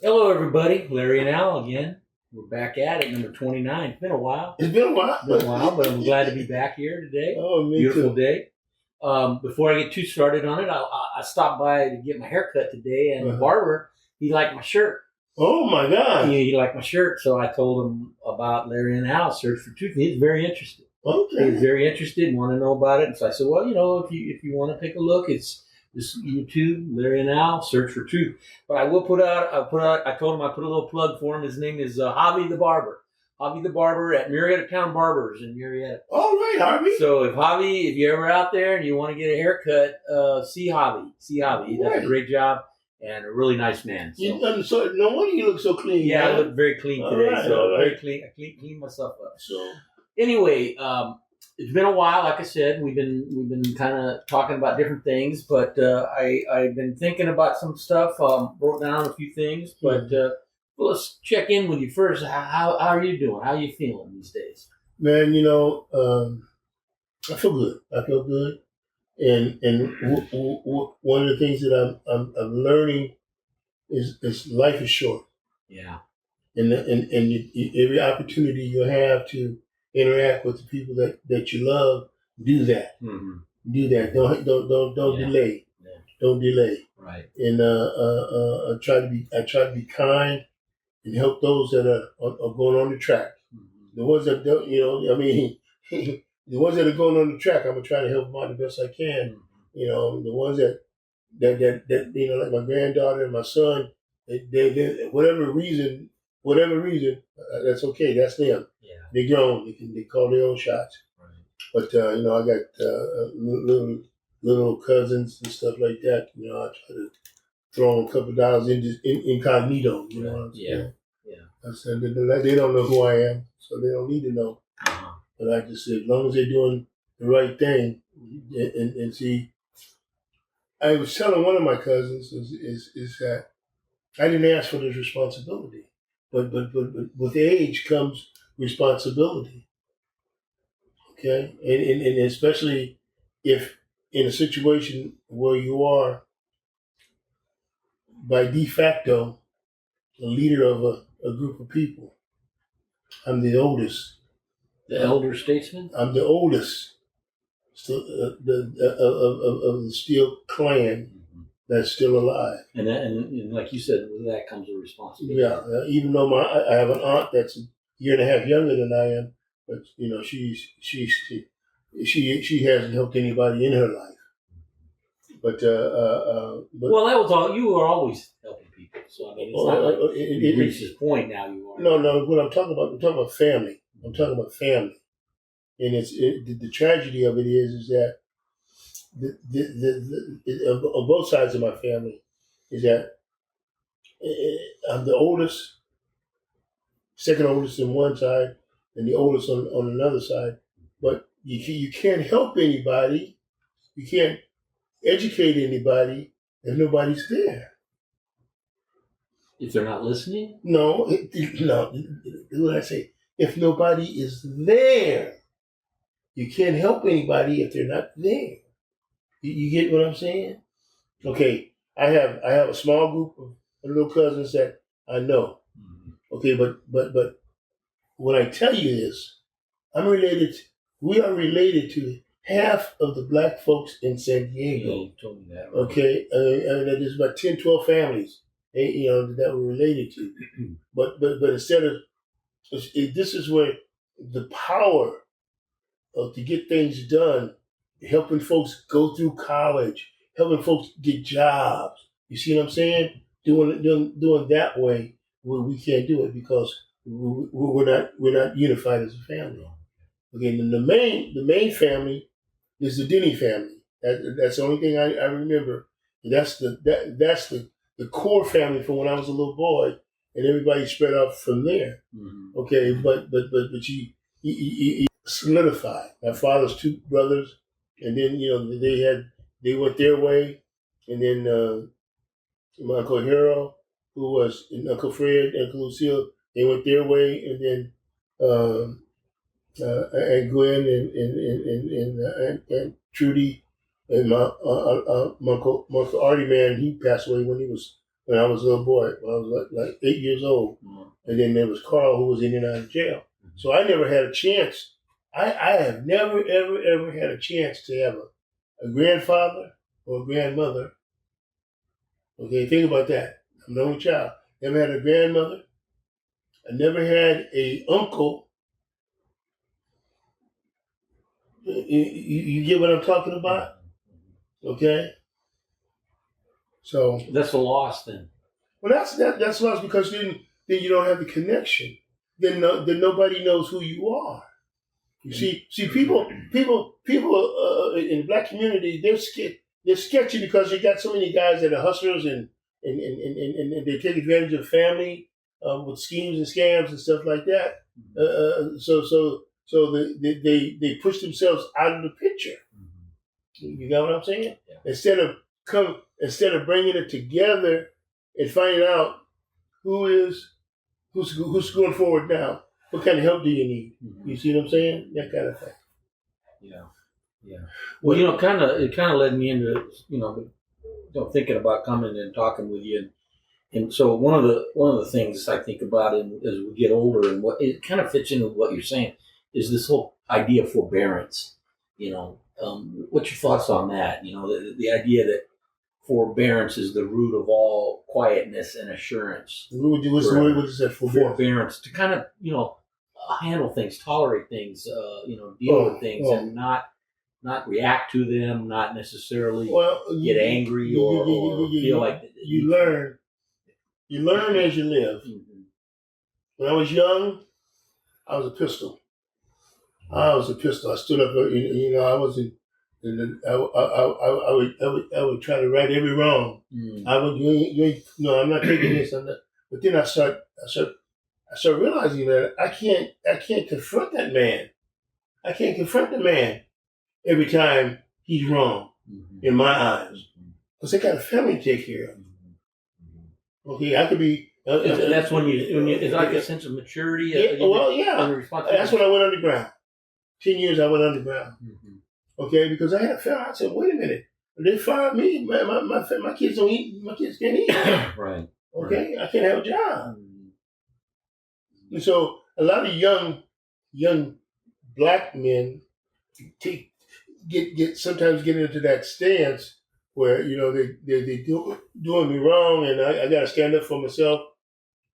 Hello, everybody. Larry and Al again. We're back at it, number 29. It's been a while. It's been a while. But I'm glad to be back here today. Oh, me Beautiful too. day. Before I get too started on it, I stopped by to get my hair cut today, and the Uh-huh. barber, he liked my shirt. Oh, my God. He liked my shirt, so I told him about Larry and Al Search for Truth. He's very interested. Okay. He's very interested and want to know about it. And so I said, well, if you want to take a look, it's this YouTube, Larry and Al, Search for Truth. But I told him I put a little plug for him. His name is Javi the Barber. Javi the Barber at Marietta Town Barbers in Marietta. All right, Harvey. So if you're ever out there and you want to get a haircut, see Javi. See Javi. He does a great job and a really nice man. So no wonder you look so clean. Yeah, man. I look very clean today. All right. Very clean. I cleaned myself up. So Anyway, it's been a while. Like I said, we've been kind of talking about different things, but I've been thinking about some stuff. Wrote down a few things, but well, let's check in with you first. How are you doing? How are you feeling these days? man, I feel good. And one of the things that I'm learning is life is short, Yeah. and every opportunity you have to interact with the people that you love, do that. Mm-hmm. Do that. Don't delay. Yeah. Don't delay. Right. And I try to be kind and help those that are going on the track. Mm-hmm. The ones that don't, the ones that are going on the track, I'm gonna try to help them out the best I can. Mm-hmm. The ones that like my granddaughter and my son, they whatever reason, that's okay. That's them. Yeah. They grown. They call their own shots. Right. But I got little cousins and stuff like that. I try to throw them a couple of dollars incognito. You know what I'm saying? Yeah. I said they don't know who I am, so they don't need to know. Uh-huh. But I just said, as long as they're doing the right thing, and see, I was telling one of my cousins is that I didn't ask for this responsibility, but with age comes responsibility. Okay, and especially if in a situation where you are by de facto a leader of a group of people. I'm the oldest. The elder statesman? I'm the oldest of the Steele clan that's still alive. And like you said, with that comes a responsibility. Yeah, even though I have an aunt that's a year and a half younger than I am, but she hasn't helped anybody in her life. But well, that was all. You were always helping people, so I mean, it's not like you reached this point now. You are. No. What I'm talking about family. I'm talking about family, and the tragedy of it is that on both sides of my family is that I'm the oldest, second oldest on one side, and the oldest on another side. But you can't help anybody. You can't educate anybody if nobody's there. If they're not listening? No. What I say? If nobody is there, you can't help anybody if they're not there. You get what I'm saying? Okay, I have a small group of little cousins that I know. Okay, but when I tell you this, we are related to half of the black folks in San Diego. Yeah, you told me that. Right? Okay, there's about 10, 12 families, that we're related to. But instead of, this is where the power to get things done, helping folks go through college, helping folks get jobs. You see what I'm saying? Doing that way, we can't do it because we're not unified as a family. Okay, and the main family is the Denny family. That's the only thing I remember. That's the core family from when I was a little boy, and everybody spread out from there. Mm-hmm. Okay, but you solidified. My father's two brothers, and then they went their way, and then my Uncle Hero, and Uncle Fred, Uncle Lucille, they went their way, and then and Gwen and Trudy, and my Uncle Artie, man, he passed away when he was when I was a little boy, when I was like 8 years old. And then there was Carl, who was in and out of jail. So I never had a chance. I have never, ever had a chance to have a grandfather or a grandmother. Okay, think about that. I'm the only child. Never had a grandmother. I never had a uncle. You get what I'm talking about? Okay? So that's a loss then. Well, that's lost because then you don't have the connection. Then nobody knows who you are. You see, people in the black community, they're sketchy because you got so many guys that are hustlers and they take advantage of family with schemes and scams and stuff like that. So they push themselves out of the picture. You got what I'm saying? Yeah. Instead of bringing it together and finding out who's going forward now. What kind of help do you need? Mm-hmm. You see what I'm saying? That kind of thing. Yeah. Well, it kind of led me into thinking about coming and talking with you, and so one of the things I think about as we get older, and what it kind of fits into what you're saying, is this whole idea of forbearance. What's your thoughts on that? The idea that forbearance is the root of all quietness and assurance. What is that? Forbearance to kind of handle things, tolerate things, deal with things, and not react to them, not necessarily get angry or feel like you learn. You learn as you live. Mm-hmm. When I was young, I was a pistol. I stood up. I wasn't. I would try to right every wrong. Mm. I would. I'm not taking this. I'm not. But then I start realizing that I can't confront that man. I can't confront the man every time he's wrong in my eyes, because I got a family to take care of. Okay, I could be. That's when it's like a sense of maturity. That's when I went underground. 10 years I went underground. Mm-hmm. Okay, because I had a family. I said, wait a minute. They fired me. My kids don't eat. My kids can't eat. Right. Okay, I can't have a job. And so a lot of young black men sometimes get into that stance where they doing me wrong, and I got to stand up for myself.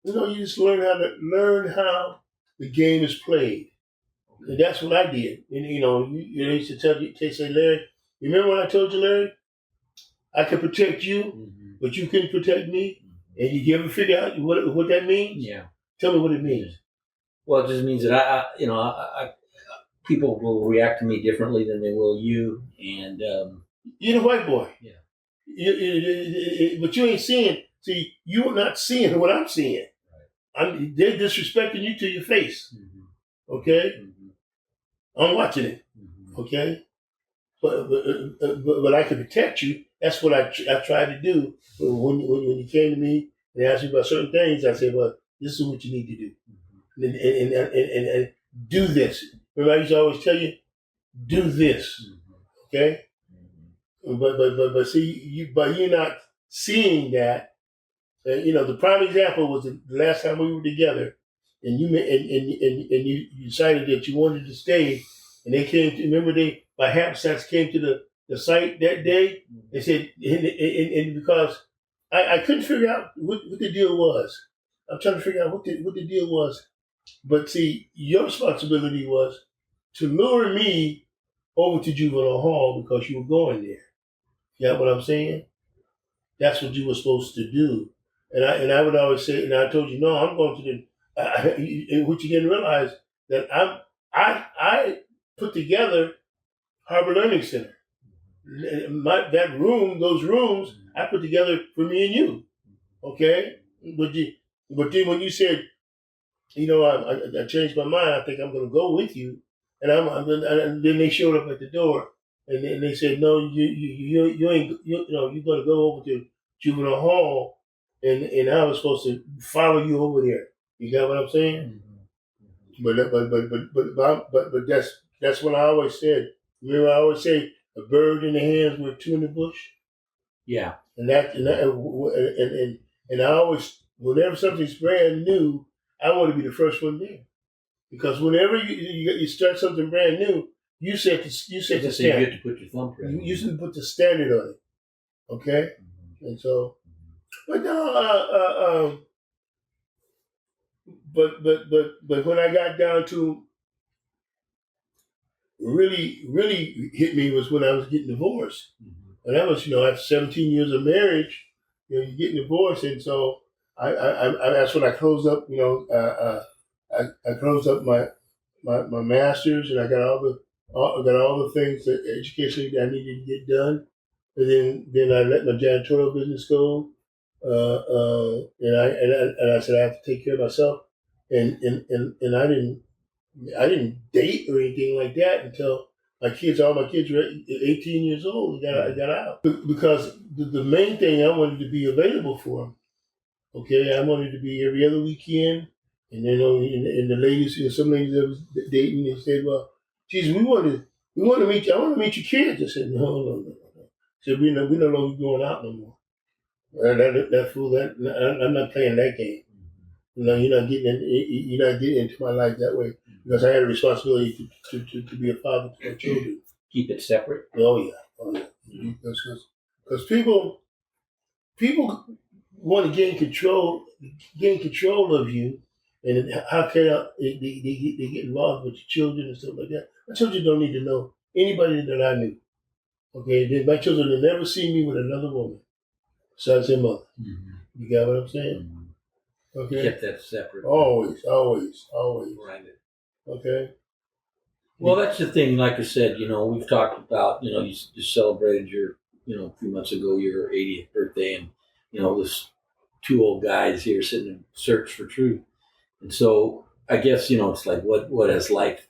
You just learn how the game is played. And that's what I did. And, you used to say, Larry, remember when I told you, Larry, I could protect you, but you couldn't protect me? And you ever figure out what that means? Yeah. Tell me what it means. Well, it just means that I people will react to me differently than they will you. And you're the white boy. Yeah. But you ain't seeing. See, you're not seeing what I'm seeing. Right. They're disrespecting you to your face. Mm-hmm. Okay. Mm-hmm. I'm watching it, okay? But I can protect you. That's what I tried to do. When you came to me and asked me about certain things, I said, well, this is what you need to do. And do this. Remember, I used to always tell you, do this, okay? But see, you're not seeing that. The prime example was the last time we were together. And you decided that you wanted to stay, and they came to, remember my hapstance came to the site that day. They said, and because I couldn't figure out what the deal was. I'm trying to figure out what the deal was. But see, your responsibility was to lure me over to juvenile hall because you were going there. You got what I'm saying? That's what you were supposed to do. And I would always say, and I told you, no, I'm going to the. What you didn't realize that I put together Harbor Learning Center. Those rooms, I put together for me and you. Okay, but then when you said, I changed my mind. I think I'm going to go with you, and then they showed up at the door, and then they said, no, you ain't. You're going to go over to juvenile hall, and I was supposed to follow you over there. You got what I'm saying? Mm-hmm. But that's what I always said. Remember, I always say a bird in the hands with two in the bush. Yeah. And And I always, whenever something's brand new, I want to be the first one there. Because whenever you start something brand new, you set the standard. You get to put your thumbprint. You should put the standard on it. Okay? And so, but no, but when I got down to really hit me was when I was getting divorced. And that was, after 17 years of marriage, you're getting divorced. And so I that's when I closed up, I closed up my master's, and I got all the things that educationally that I needed to get done. And then I let my janitorial business go. And I said I have to take care of myself. And I didn't date or anything like that until all my kids were 18 years old. I got out. Because the main thing, I wanted to be available for them. Okay, I wanted to be every other weekend. And then, and the ladies, some ladies that was dating, they said, "Well, geez, we want to meet you. I want to meet your kids." I said, "No. I said, we no longer going out no more. That fool. I'm not playing that game. You're not getting into my life that way, because I had a responsibility to be a father to my children. Keep it separate. Oh yeah. Because people want to gain control of you, and how can they get involved with your children and stuff like that? My children don't need to know anybody that I knew. Okay, my children will never see me with another woman besides their mother. You got what I'm saying? Okay. Kept that separate. Always. Right. Okay. Well, that's the thing. Like I said, we've talked about, you just celebrated your, a few months ago, your 80th birthday, and this two old guys here sitting in search for truth. And so I guess, it's like, what has life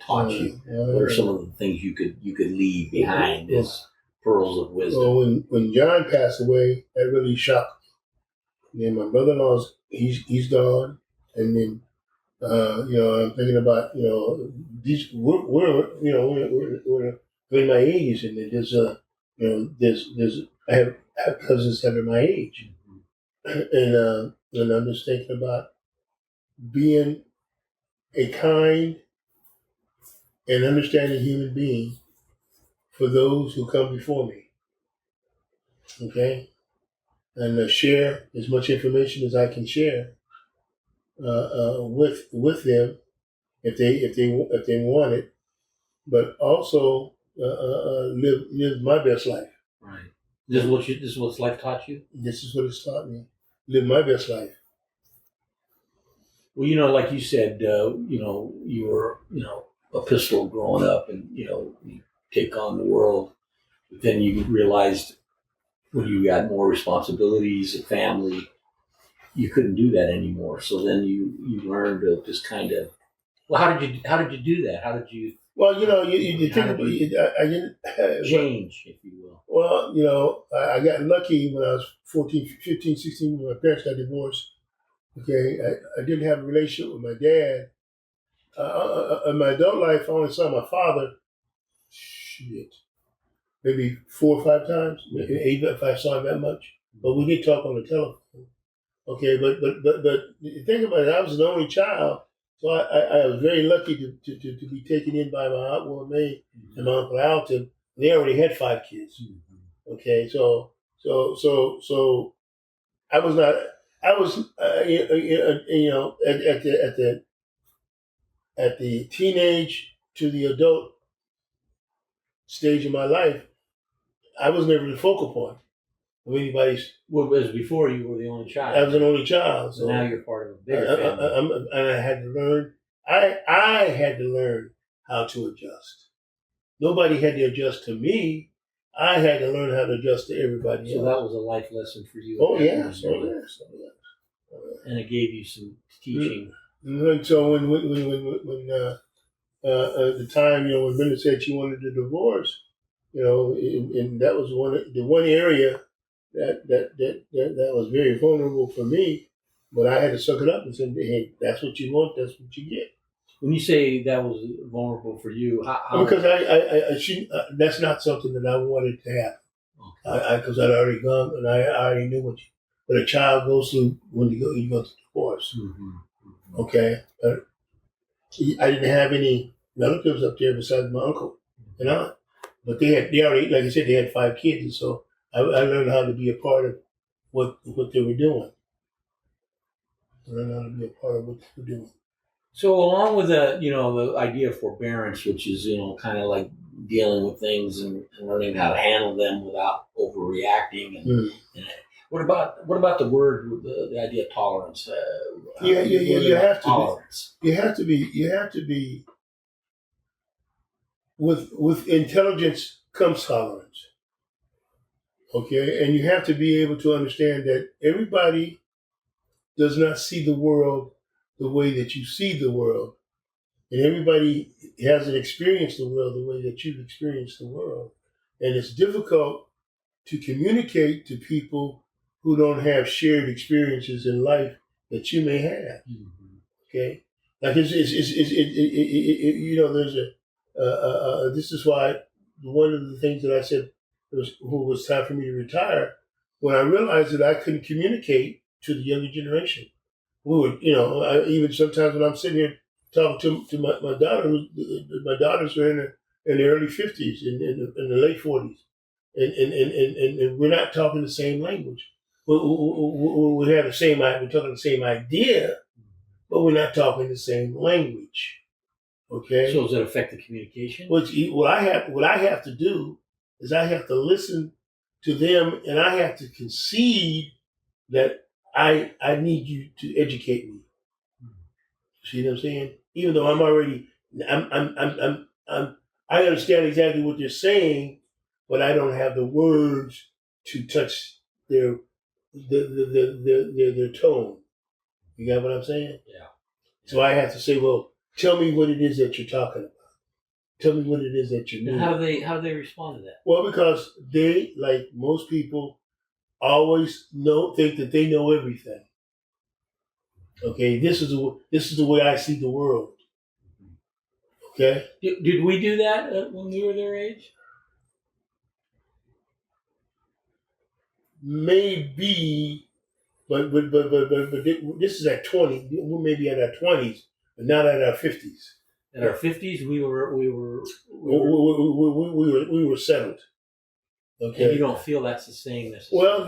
taught you? What are some of the things you could leave behind as pearls of wisdom? Well, when John passed away, that really shocked me. And my brother-in-law's, he's gone. And then, I'm thinking about, these, we're in my 80s, and I have cousins that are my age. And I'm just thinking about being a kind and understanding human being for those who come before me. Okay? And share as much information as I can share with them if they want it, but also live my best life. Right. This is what life taught you? This is what it's taught me. Live my best life. Well, like you said, you were, a pistol growing up, and, you take on the world. But then you realized when you got more responsibilities, a family, you couldn't do that anymore. So then you learned to just kind of, well, how did you do that? How did you? Well, you think about it, I didn't change, if you will. Well, I got lucky when I was 14, 15, 16, when my parents got divorced. Okay, I didn't have a relationship with my dad. In my adult life, I only saw my father, maybe 4 or 5 times, maybe 8 if I saw him that much. But we did talk on the telephone. Okay, but think about it. I was the only child, so I was very lucky to be taken in by my Aunt Wilma May and my Uncle Alton. They already had 5 kids. Okay, so I was not. I was at the teenage to the adult stage of my life, I was never the focal point of anybody's. Well, it was before you were the only child. I was an only child. So now you're part of a bigger family. And I had to learn. I had to learn how to adjust. Nobody had to adjust to me. I had to learn how to adjust to everybody else. So that was a life lesson for you. Oh yes. And it gave you some teaching. And so when the time, when Brenda said she wanted a divorce, and that was the one area that was very vulnerable for me, but I had to suck it up and say, hey, that's what you want, that's what you get. When you say that was vulnerable for you, how because that's not something that I wanted to happen. Okay. Because I'd already gone, and I already knew what a child goes through when you go through divorce. Mm-hmm. Okay, I didn't have any relatives up there besides my uncle and aunt, but they already, like I said, they had 5 kids, and so I learned how to be a part of what they were doing. I learned how to be a part of what they were doing. So along with the idea of forbearance, which is kind of like dealing with things and learning how to handle them without overreacting, and what about the word, the idea of tolerance? You have tolerance. You have to be. With intelligence comes tolerance. Okay, and you have to be able to understand that everybody does not see the world the way that you see the world. And everybody hasn't experienced the world the way that you've experienced the world. And it's difficult to communicate to people who don't have shared experiences in life that you may have. Mm-hmm. Okay? Like there's this is why one of the things that I said was time for me to retire, when I realized that I couldn't communicate to the younger generation. We would, even sometimes when I'm sitting here talking to my daughter, my daughters are in the early 50s, in the late 40s, and we're not talking the same language. We have the same, we're talking the same idea, but we're not talking the same language. Okay. So does that affect the communication? What I have to do is I have to listen to them, and I have to concede that I need you to educate me. See what I'm saying? Even though I understand exactly what they're saying, but I don't have the words to touch their tone. You got what I'm saying? Yeah. So I have to say, well, tell me what it is that you're talking about. Tell me what it is that you need. How do they respond to that? Well, because they, like most people, always think that they know everything. Okay, this is the way I see the world. Okay. Did we do that when we were their age? Maybe, but this is at 20. We may be at our 20s, but not at our 50s. In our 50s, we were settled. Okay. And you don't feel that's the same necessarily. Well,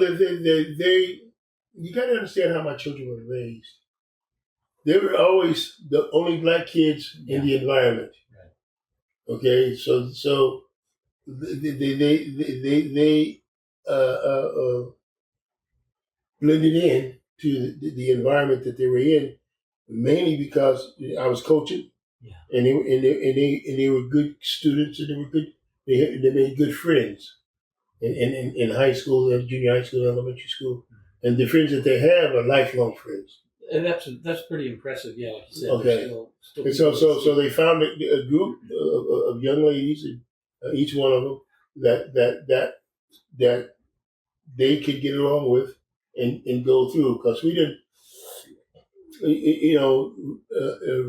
you got to understand how my children were raised. They were always the only black kids in the environment. Right. Okay, so they blended in to the environment that they were in, mainly because I was coaching, and they were good students, and they were good. They made good friends in high school, and junior high school, elementary school, and the friends that they have are lifelong friends. And that's pretty impressive, yeah. Like you said, okay. Still and so they found a group of young ladies, and each one of them that they could get along with and go through, because we didn't.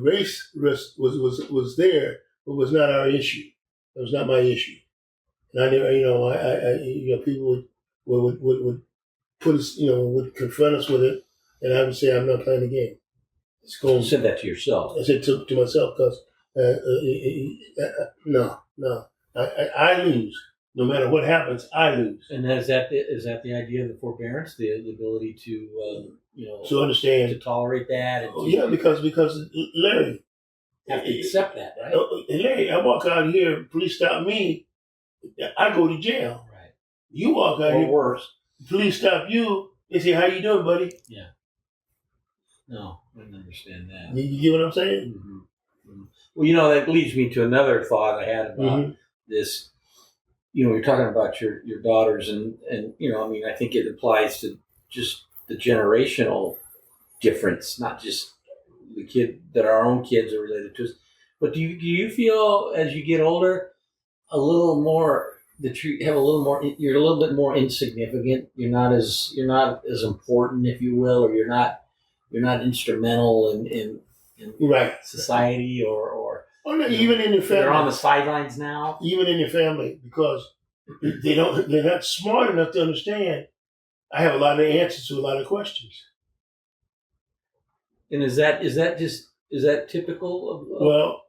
Race was there, but was not our issue. It was not my issue, and I never, people would put us, would confront us with it. And I would say, I'm not playing the game. You said that to yourself. I said to myself, because no. I lose. No matter what happens, I lose. And is that the idea of the forbearance, the ability to to understand, to tolerate that? And because Larry, you have to accept that, right? Larry, I walk out here, police stop me, I go to jail. Right. You walk out here, worse, police stop you, they say, "How you doing, buddy?" Yeah. No, I didn't understand that. You get what I'm saying? Mm-hmm. Mm-hmm. Well, that leads me to another thought I had about this. You're talking about your daughters, and I think it applies to just the generational difference, not just the kid that our own kids are related to us. But do you feel as you get older a little more that you have a little more, you're a little bit more insignificant? You're not as important, if you will, or you're not instrumental in right. society or no, even in your family. They're on the sidelines now. Even in your family, because they're not smart enough to understand. I have a lot of answers to a lot of questions. And is that typical of Well,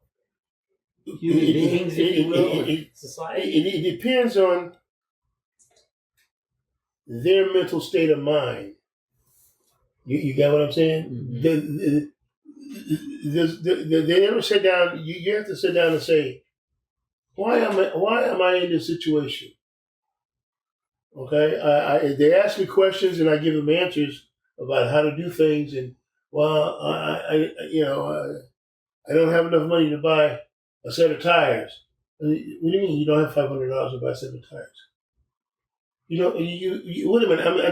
human beings, if you will, in society? It depends on their mental state of mind. You got what I'm saying? Mm-hmm. They never sit down. You have to sit down and say, why am I in this situation? Okay, they ask me questions and I give them answers about how to do things. And well, I don't have enough money to buy a set of tires. What do you mean you don't have $500 to buy a set of tires? You wait a minute. I mean,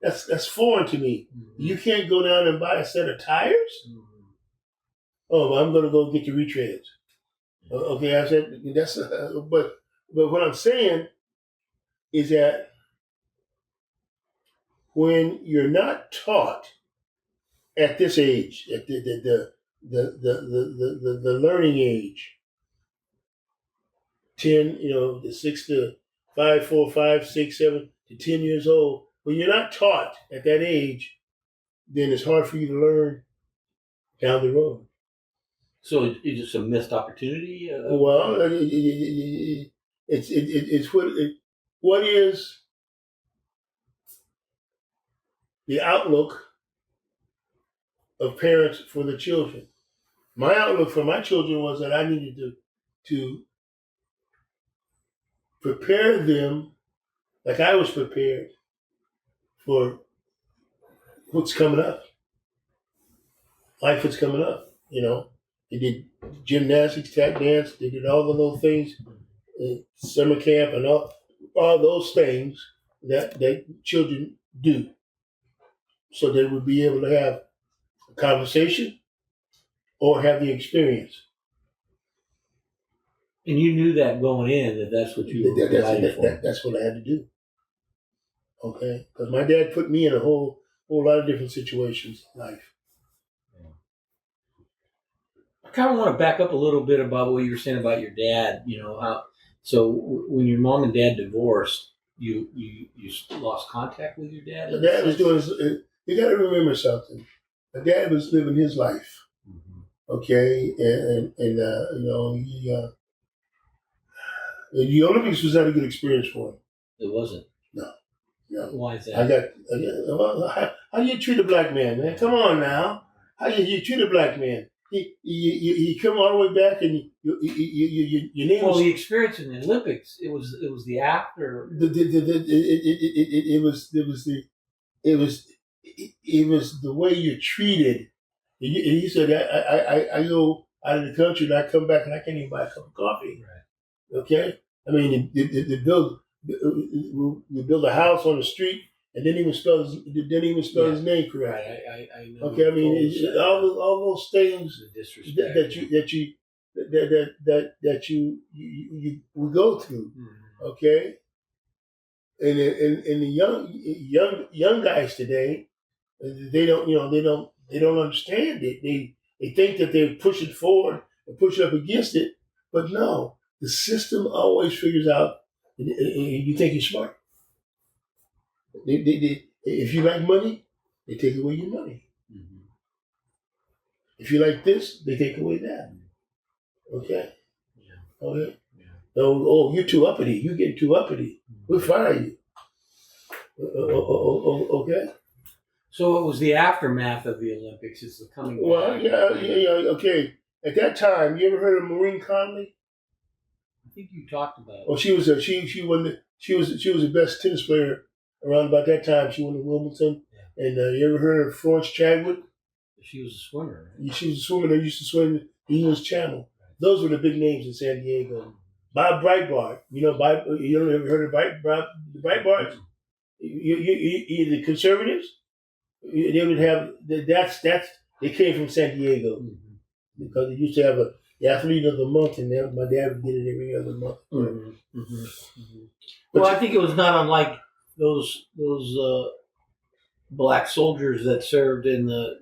that's foreign to me. Mm-hmm. You can't go down and buy a set of tires. Mm-hmm. Oh, well, I'm going to go get the retreads. Okay, I said that's. But what I'm saying is that when you're not taught at this age, at the learning age, 10, the 6 to 5, 4, 5, 6, 7 to 10 years old. When you're not taught at that age, then it's hard for you to learn down the road. So it's just a missed opportunity. Well, it's what is the outlook of parents for the children. My outlook for my children was that I needed to prepare them like I was prepared for what's coming up. Life is coming up, They did gymnastics, tap dance, they did all the little things, summer camp and all those things that children do. So they would be able to have a conversation or have the experience. And you knew that going in, that's what you were providing for. That's what I had to do. Okay? Because my dad put me in a whole lot of different situations in life. I kind of want to back up a little bit about what you were saying about your dad. So when your mom and dad divorced, you lost contact with your dad? My dad was doing, you got to remember something. My dad was living his life. Mm-hmm. Okay? And the Olympics was not a good experience for him. It wasn't? No. Why is that? How do you treat a black man, man? Come on now. How do you treat a black man? You come all the way back and your name was... Well, the experience in the Olympics, it was the after... It was the way you're treated. He said, I go out of the country and I come back and I can't even buy a cup of coffee. Right. Okay? I mean, they build a house on the street and didn't even spell his name correctly. Right, I know. Okay, I mean, all those things that you would go through. Mm-hmm. Okay? And the young guys today, they don't understand it. They think that they're pushing forward and pushing up against it, but no, the system always figures out. You think you're smart. If you like money, they take away your money. Mm-hmm. If you like this, they take away that. Okay. Yeah. Okay. Yeah. Oh, you're too uppity. You're getting too uppity. We'll fire you. Okay. So it was the aftermath of the Olympics. It's the coming back. Well, yeah. Okay. At that time, you ever heard of Maureen Conley? I think you talked about it. Oh, she was the best tennis player around about that time. She won the Wimbledon. Yeah. And you ever heard of Florence Chadwick? She was a swimmer. Right? She was a swimmer that used to swim the English Channel. Right. Those were the big names in San Diego. Bob Breitbart. You ever heard of the Breitbarts? Mm-hmm. You the conservatives? They would have they came from San Diego. Mm-hmm. Because they used to have the athlete of the month, and my dad would get it every other month. Mm-hmm. Mm-hmm. Mm-hmm. Well, I think it was not unlike those black soldiers that served in the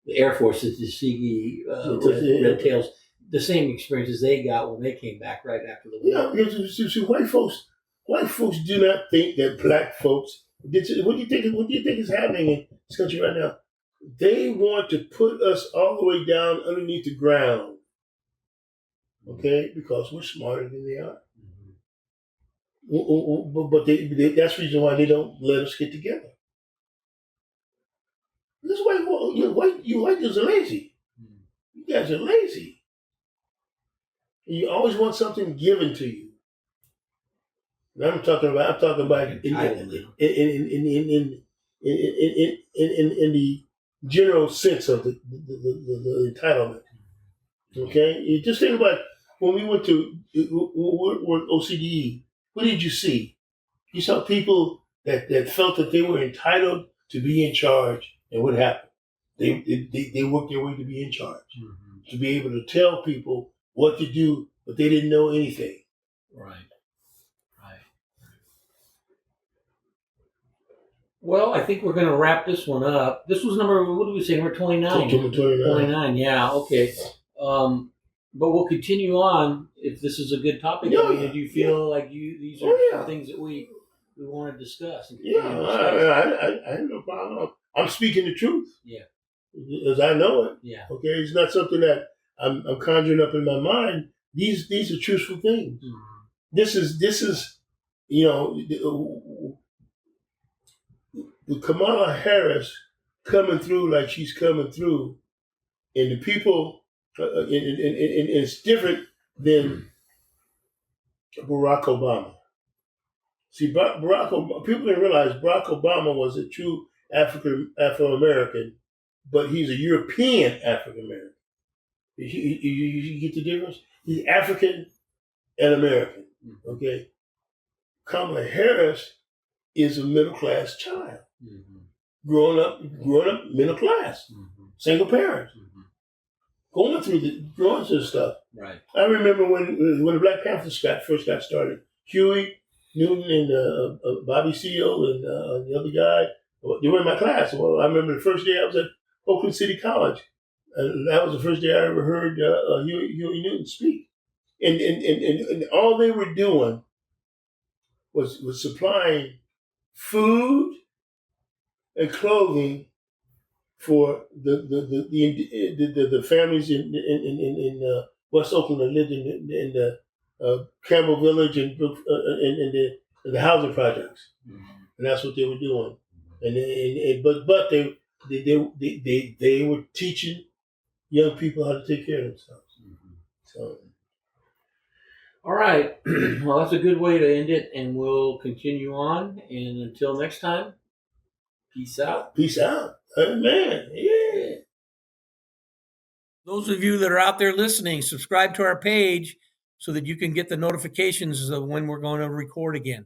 Air Force, the Tuskegee Red Tails. The same experiences they got when they came back right after the war. Yeah, because white folks do not think that black folks What do you think? What do you think is happening in this country right now? They want to put us all the way down underneath the ground, okay? Because we're smarter than they are. But that's the reason why they don't let us get together. This is why you white dudes are lazy. You guys are lazy. You always want something given to you. And I'm talking about in the general sense of the entitlement. Okay, you just think about when we went to OCDE. What did you see? You saw people that felt that they were entitled to be in charge, and what happened? They worked their way to be in charge, to be able to tell people what to do, but they didn't know anything. Right. Well, I think we're going to wrap this one up. This was what did we say? Number 29. 29, yeah, okay. But we'll continue on if this is a good topic. Yeah, do you feel like these are some things that we want to discuss? I have no problem. I'm speaking the truth. Yeah. As I know it. Yeah. Okay, it's not something that I'm conjuring up in my mind. These are truthful things. Mm-hmm. This is the Kamala Harris coming through like she's coming through, and the people, and it's different than Barack Obama. See, Barack Obama, people didn't realize Barack Obama was a true Afro-American, but he's a European African-American. You get the difference? He's African and American, okay? Kamala Harris is a middle-class child. Mm-hmm. Growing up middle class, single parent, going through the stuff. Right. I remember when the Black Panthers first got started, Huey Newton and Bobby Seale and the other guy, they were in my class. Well, I remember the first day I was at Oakland City College, and that was the first day I ever heard Huey Newton speak. And all they were doing was supplying food and clothing for the families in West Oakland that lived in the Campbell Village and the housing projects, and that's what they were doing. But they were teaching young people how to take care of themselves. So. All right. Well, that's a good way to end it, and we'll continue on. And until next time. Peace out. Peace out. Amen. Yeah. Those of you that are out there listening, subscribe to our page so that you can get the notifications of when we're going to record again.